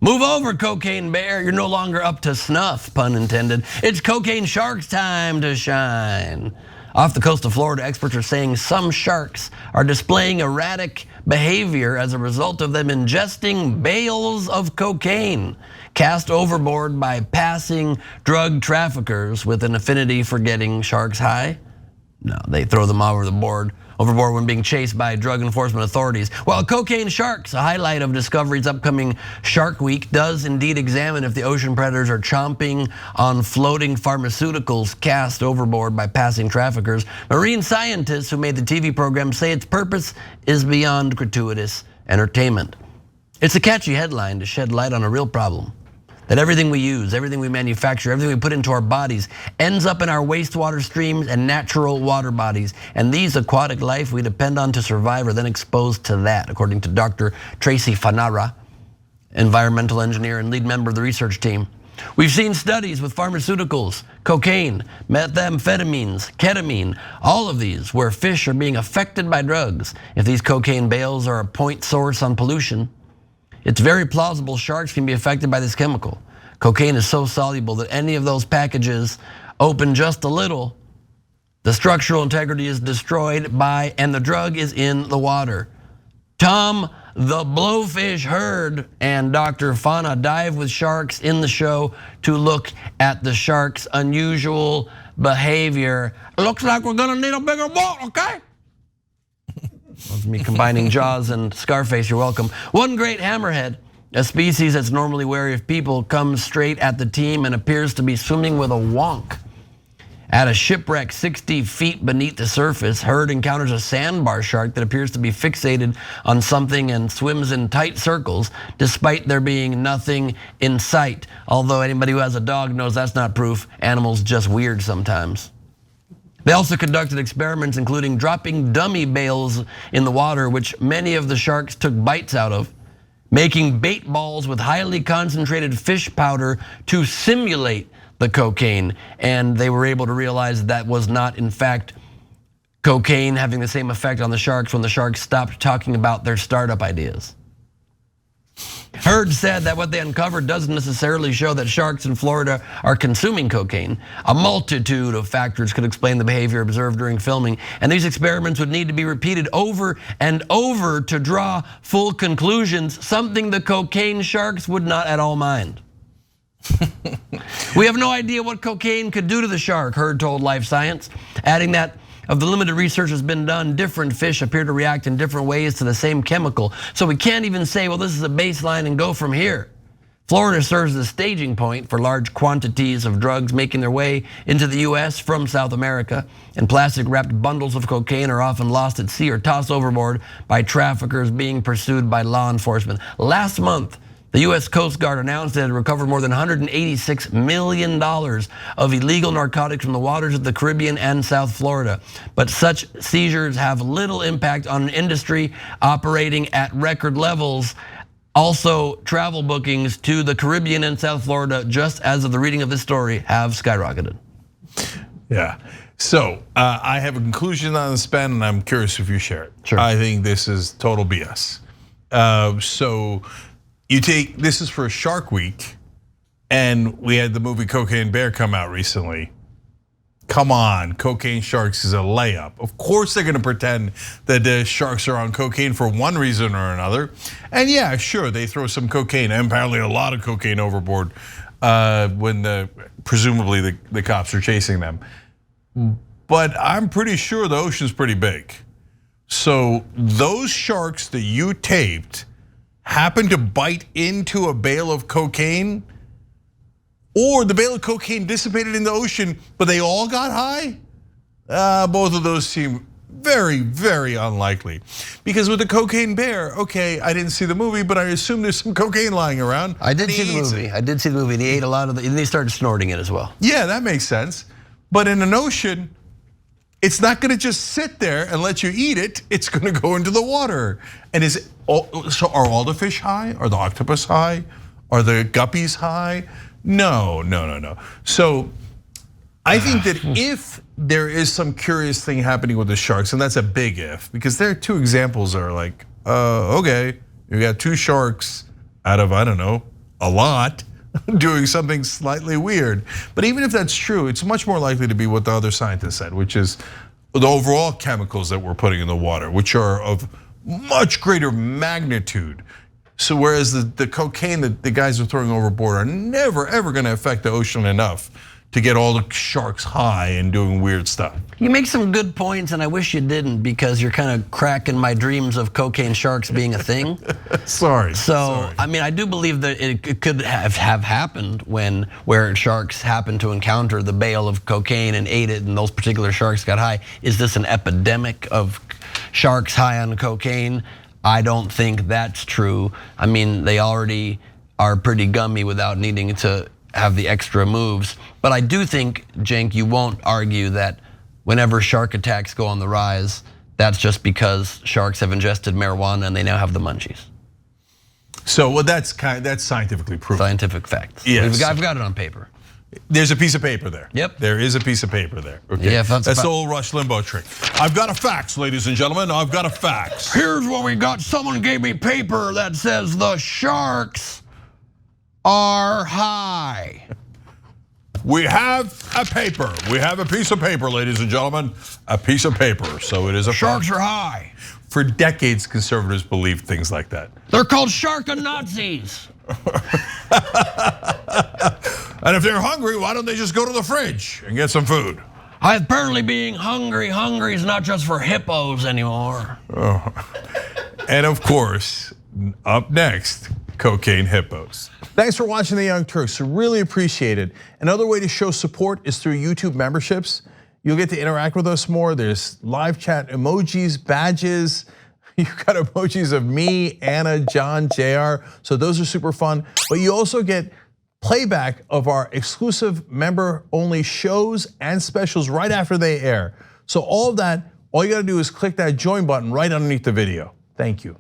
Move over, cocaine bear. You're no longer up to snuff, pun intended. It's cocaine sharks time to shine. Off the coast of Florida, experts are saying some sharks are displaying erratic behavior as a result of them ingesting bales of cocaine cast overboard by passing drug traffickers with an affinity for getting sharks high. No, they throw them overboard when being chased by drug enforcement authorities. While cocaine sharks, a highlight of Discovery's upcoming Shark Week, does indeed examine if the ocean predators are chomping on floating pharmaceuticals cast overboard by passing traffickers, marine scientists who made the TV program say its purpose is beyond gratuitous entertainment. It's a catchy headline to shed light on a real problem. That everything we use, everything we manufacture, everything we put into our bodies ends up in our wastewater streams and natural water bodies. And these aquatic life we depend on to survive are then exposed to that, according to Dr. Tracy Fanara, environmental engineer and lead member of the research team. We've seen studies with pharmaceuticals, cocaine, methamphetamines, ketamine, all of these where fish are being affected by drugs. If these cocaine bales are a point source on pollution, it's very plausible sharks can be affected by this chemical. Cocaine is so soluble that any of those packages open just a little, the structural integrity is destroyed and the drug is in the water. Tom the Blowfish Herd and Dr. Fana dive with sharks in the show to look at the sharks' unusual behavior. Looks like we're gonna need a bigger boat, okay? That's me combining Jaws and Scarface, you're welcome. One great hammerhead, a species that's normally wary of people, comes straight at the team and appears to be swimming with a wonk. At a shipwreck 60 feet beneath the surface, Herd encounters a sandbar shark that appears to be fixated on something and swims in tight circles, despite there being nothing in sight. Although anybody who has a dog knows that's not proof, animals just weird sometimes. They also conducted experiments including dropping dummy bales in the water, which many of the sharks took bites out of, making bait balls with highly concentrated fish powder to simulate the cocaine. And they were able to realize that was not in fact cocaine having the same effect on the sharks when the sharks stopped talking about their startup ideas. Herd said that what they uncovered doesn't necessarily show that sharks in Florida are consuming cocaine. A multitude of factors could explain the behavior observed during filming, and these experiments would need to be repeated over and over to draw full conclusions, something the cocaine sharks would not at all mind. We have no idea what cocaine could do to the shark, Herd told Life Science, adding that of the limited research has been done, different fish appear to react in different ways to the same chemical. So we can't even say, well, this is a baseline and go from here. Florida serves as a staging point for large quantities of drugs making their way into the US from South America. And plastic wrapped bundles of cocaine are often lost at sea or tossed overboard by traffickers being pursued by law enforcement. Last month, the US Coast Guard announced that it had recovered more than $186 million of illegal narcotics from the waters of the Caribbean and South Florida. But such seizures have little impact on an industry operating at record levels. Also, travel bookings to the Caribbean and South Florida, just as of the reading of this story, have skyrocketed. Yeah, so I have a conclusion on this, Ben, and I'm curious if you share it. Sure. I think this is total BS. So this is for Shark Week, and we had the movie Cocaine Bear come out recently. Come on, cocaine sharks is a layup. Of course they're gonna pretend that the sharks are on cocaine for one reason or another. And yeah, sure, they throw some cocaine, and apparently a lot of cocaine overboard when presumably the cops are chasing them. But I'm pretty sure the ocean's pretty big. So those sharks that you taped happened to bite into a bale of cocaine, or the bale of cocaine dissipated in the ocean, but they all got high? Both of those seem very, very unlikely. Because with the Cocaine Bear, okay, I didn't see the movie, but I assume there's some cocaine lying around. I did see the movie. And he ate a lot of it, and he started snorting it as well. Yeah, that makes sense. But in an ocean, it's not gonna just sit there and let you eat it, it's gonna go into the water. And so are all the fish high? Are the octopus high? Are the guppies high? No. So I think that if there is some curious thing happening with the sharks, and that's a big if, because there are two examples that are like, okay, you got two sharks out of, I don't know, a lot, doing something slightly weird. But even if that's true, it's much more likely to be what the other scientists said, which is the overall chemicals that we're putting in the water, which are of much greater magnitude. So whereas the cocaine that the guys are throwing overboard are never ever gonna affect the ocean enough to get all the sharks high and doing weird stuff. You make some good points, and I wish you didn't, because you're kind of cracking my dreams of cocaine sharks being a thing. Sorry. I mean, I do believe that it could have happened where sharks happened to encounter the bale of cocaine and ate it, and those particular sharks got high. Is this an epidemic of sharks high on cocaine? I don't think that's true. I mean, they already are pretty gummy without needing to have the extra moves. But I do think, Cenk, you won't argue that whenever shark attacks go on the rise, that's just because sharks have ingested marijuana and they now have the munchies. So well, that's scientifically proven. Scientific facts. Yes. I've got it on paper. There's a piece of paper there. Yep. There is a piece of paper there. Okay. Yeah, that's the old Rush Limbaugh trick. I've got a fax, ladies and gentlemen. I've got a fax. Here's what we got. Someone gave me paper that says the sharks are high. We have a paper. We have a piece of paper, ladies and gentlemen. A piece of paper. So it is a Sharks fact. are high. For decades, conservatives believed things like that. They're called shark-a-Nazis. And if they're hungry, why don't they just go to the fridge and get some food? Apparently being hungry is not just for hippos anymore. And of course, up next, cocaine hippos. Thanks for watching The Young Turks. I really appreciate it. Another way to show support is through YouTube memberships. You'll get to interact with us more. There's live chat emojis, badges. You've got emojis of me, Anna, John, JR. So those are super fun. But you also get playback of our exclusive member-only shows and specials right after they air. So all of that, all you gotta do is click that join button right underneath the video. Thank you.